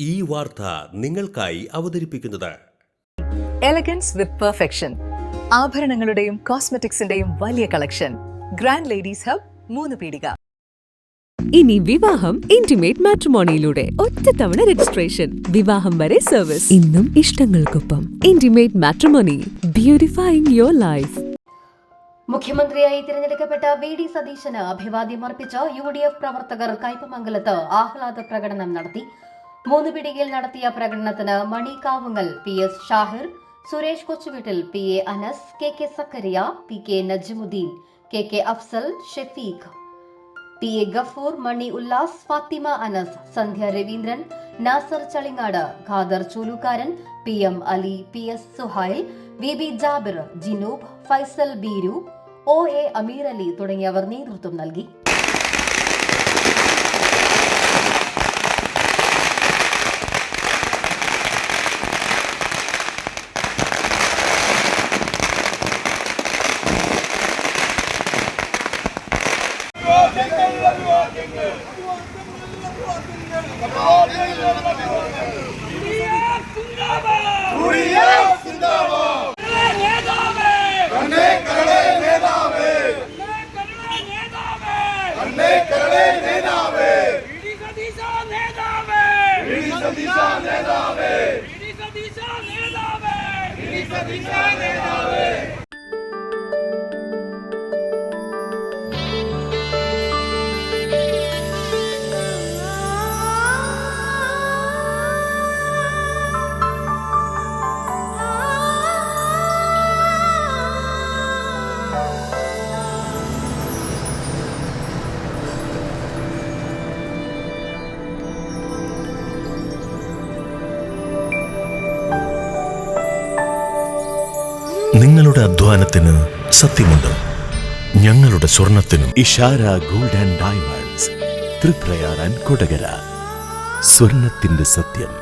ഈ വാർത്ത നിങ്ങൾക്കായി അവതരിപ്പിക്കുന്നത് എലഗൻസ് വിത്ത് പെർഫെക്ഷൻ. ആഭരണങ്ങളുടെയും കോസ്മെറ്റിക്സിന്റെയും വലിയ കളക്ഷൻ. ഗ്രാൻഡ് ലേഡീസ് ഹബ്, 3 പീടിക. ഇനി വിവാഹം ഇന്റിമേറ്റ് മാട്രിമോണിയിലൂടെ ഒറ്റത്തവണ രജിസ്ട്രേഷൻ, വിവാഹം വരെ സർവീസ്. ഇന്നും ഇഷ്ടങ്ങൾക്കൊപ്പം ഇന്റിമേറ്റ് മാട്രിമോണി, ബ്യൂട്ടിഫൈയിങ് യുവർ ലൈഫ്. മുഖ്യമന്ത്രിയായി തിരഞ്ഞെടുക്കപ്പെട്ട വി.ഡി. സതീശന് അഭിവാദ്യം അർപ്പിച്ച UDF പ്രവർത്തകർ കയ്പമംഗലത്ത് ആഹ്ലാദ പ്രകടനം നടത്തി. 3 പീടികയിൽ നടത്തിയ പ്രകടനത്തിന് മണി Kavungal, PS Shahir, Suresh കൊച്ചുവീട്ടിൽ, PA Anas, KK സക്കരിയ, PK Najmuddin, KK Afsal, Shefeeq, PA Gafoor, മണി ഉല്ലാസ്, ഫാത്തിമ അനസ്, സന്ധ്യ Raveendran, Nasar Chalingad, Khader ചൂലുകാരൻ, PM Ali, PS Suhail, VB Jabir, Jinoob, Faisal Beeru, OA അമീർ അലി തുടങ്ങിയവർ നേതൃത്വം നൽകി. നിങ്ങളുടെ അധ്വാനത്തിന് സത്യമുണ്ട്, ഞങ്ങളുടെ സ്വർണത്തിനും. Ishara gold and diamonds, Triprayar and Kodakara. സ്വർണത്തിന്റെ സത്യം.